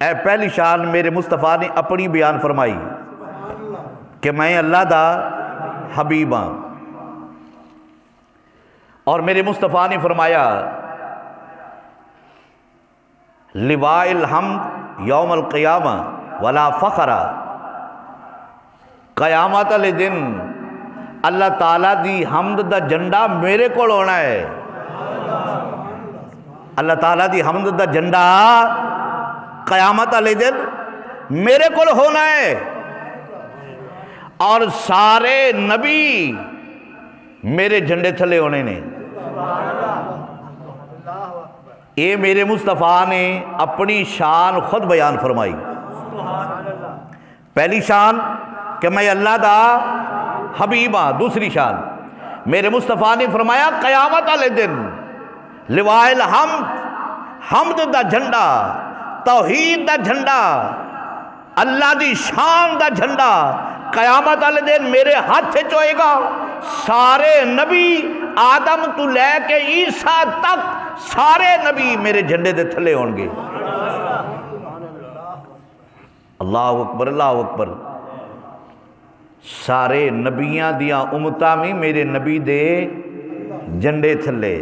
اے پہلی شان میرے مصطفیٰ نے اپنی بیان فرمائی کہ میں اللہ دا حبیب ہاں، اور میرے مصطفیٰ نے فرمایا لواء الحمد یوم القیامہ ولا فخر، قیامت والے دن اللہ تعالیٰ دی حمد دا جھنڈا میرے کول ہونا ہے۔ اللہ تعالیٰ دی حمد دا جھنڈا قیامت والے دن میرے کول ہونا ہے، اور سارے نبی میرے جھنڈے تھلے ہونے نے۔ یہ میرے مصطفیٰ نے اپنی شان خود بیان فرمائی۔ پہلی شان کہ میں اللہ دا حبیب ہاں، دوسری شان میرے مصطفیٰ نے فرمایا قیامت والے دن لواء الحمد، حمد دا جھنڈا، توحید دا جھنڈا، اللہ دی شان دا جھنڈا قیامت والے دن میرے ہاتھ ہوئے گا۔ سارے نبی آدم تو لے کے عیسیٰ تک سارے نبی میرے جھنڈے دے تھلے ہون گے۔ اللہ اکبر، اللہ اکبر۔ سارے نبیاں دیاں امتاں میں میرے نبی دے جھنڈے تھلے۔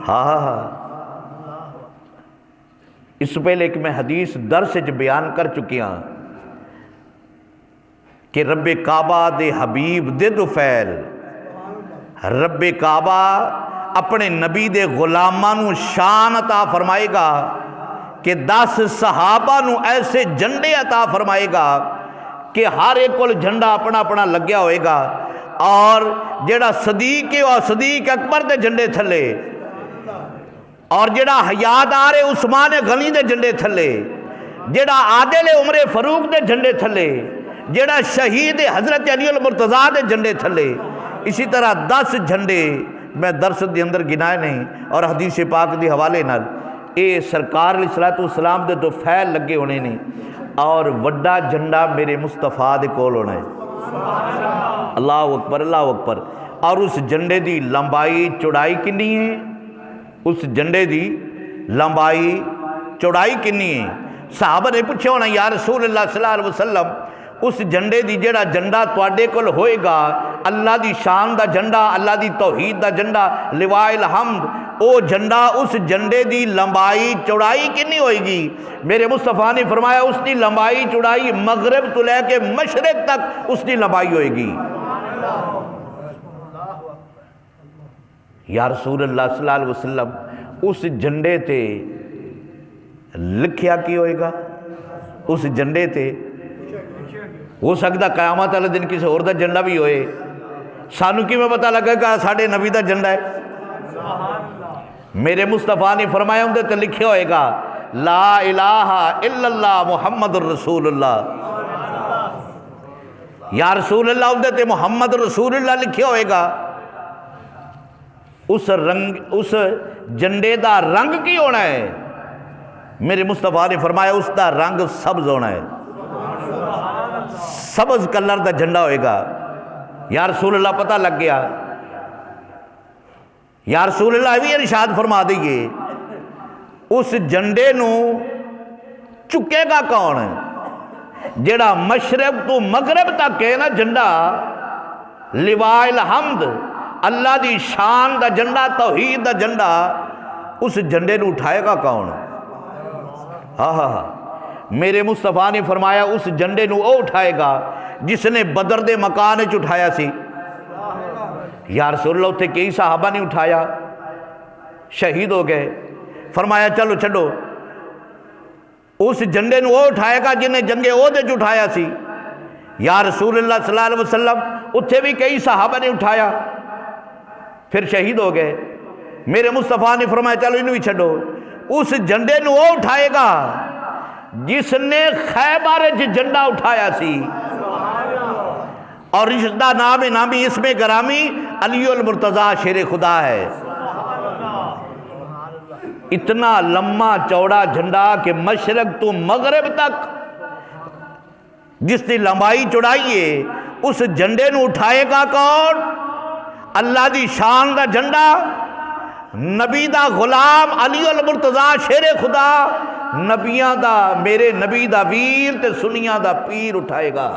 ہاں، اس پہلے کہ میں حدیث درس وچ بیان کر چکیا کہ رب کعبہ دے حبیب دے دفعل رب کعبہ اپنے نبی دے غلاماں نو شان عطا فرمائے گا کہ 10 صحابہ نو ایسے جھنڈے عطا فرمائے گا کہ ہر ایک کول جھنڈا اپنا اپنا لگیا ہوئے گا، اور جیڑا صدیق ہے وہ صدیق اکبر دے جھنڈے تھلے، اور جیڑا حیادار عثمان غنی دے جھنڈے تھلے، جیڑا عادل عمر فاروق دے جھنڈے تھلے، جیڑا شہید حضرت علی المرتضیٰ دے جھنڈے تھلے۔ اسی طرح 10 جھنڈے میں درس دے اندر گنائے نہیں، اور حدیث پاک دے حوالے نال اے سرکار علیہ السلام دے دو فعل لگے ہونے نہیں، اور وڈا جھنڈا میرے مصطفیٰ دے کول ہونا ہے۔ اللہ اکبر، اللہ اکبر۔ اور اس جھنڈے دی لمبائی چوڑائی کنی ہے؟ اس جھنڈے دی لمبائی چوڑائی کنی ہے؟ صحابہ نے پوچھا ہونا یا رسول اللہ صلی اللہ علیہ وسلم اس جھنڈے دی جڑا جھنڈا تواڈے کول ہوئے گا، اللہ دی شان دا جھنڈا، اللہ دی توحید دا جھنڈا، لواء الحمد، او جھنڈا اس جھنڈے دی لمبائی چوڑائی کنی ہوئے گی؟ میرے مصطفیٰ نے فرمایا اس دی لمبائی چوڑائی مغرب تو لے کے مشرق تک اس دی لمبائی ہوئے گی۔ یا رسول اللہ صلی اللہ علیہ وسلم اس جھنڈے تے لکھیا کی ہوئے گا؟ اس جھنڈے تے ہو سکتا قیامت والے دن کسی اور دا جھنڈا بھی ہوئے، سانو کی میں پتہ لگا کہ ساڑھے نبی دا جھنڈا ہے؟ میرے مصطفیٰ نے فرمایا اندے تے لکھیا ہوئے گا لا الہ الا اللہ محمد الرسول اللہ۔ یا رسول اللہ اندے تے محمد رسول اللہ لکھیا ہوئے گا۔ اس جھنڈے دا رنگ کی ہونا ہے؟ میرے مصطفیٰ نے فرمایا اس دا رنگ سبز ہونا ہے، سبز کلر دا جھنڈا ہوئے گا۔ یا رسول اللہ پتہ لگ گیا۔ یا رسول اللہ بھی ارشاد فرما دیئے اس جھنڈے نو چکے گا کون؟ جڑا مشرق تو مغرب تک ہے نا جھنڈا، لواء الحمد، اللہ دی شان دا جھنڈا، توحید دا جھنڈا، اس جھنڈے نو اٹھائے گا کون؟ ہاں، میرے مصطفیٰ نے فرمایا اس جھنڈے نو او اٹھائے گا جس نے بدر دے مکان وچ اٹھایا سی۔ یا رسول اللہ اتھے کئی صحابہ نے اٹھایا، شہید ہو گئے۔ فرمایا چلو چھڈو، اس جھنڈے نو او اٹھائے گا جنہیں جنگ احد وچ اٹھایا سی۔ یا رسول اللہ صلی اللہ علیہ وسلم اتھے بھی کئی صحابہ نے اٹھایا، پھر شہید ہو گئے۔ میرے مصطفیٰ نے فرمایا چلو انہوں ہی چھڈو، اس جھنڈے نو او اٹھائے گا جس نے خیبر جھنڈا اٹھایا سی، اور رشتہ نامی اسم گرامی علی المرتضیٰ شیر خدا ہے۔ اتنا لمبا چوڑا جھنڈا کہ مشرق تو مغرب تک جس کی لمبائی چوڑائی ہے، اس جھنڈے نو اٹھائے گا کون؟ اللہ دی شان دا جھنڈا، نبی دا غلام علی المرتضیٰ شیر خدا نبیاں دا میرے نبی دا ویر تے سنیاں دا پیر اٹھائے گا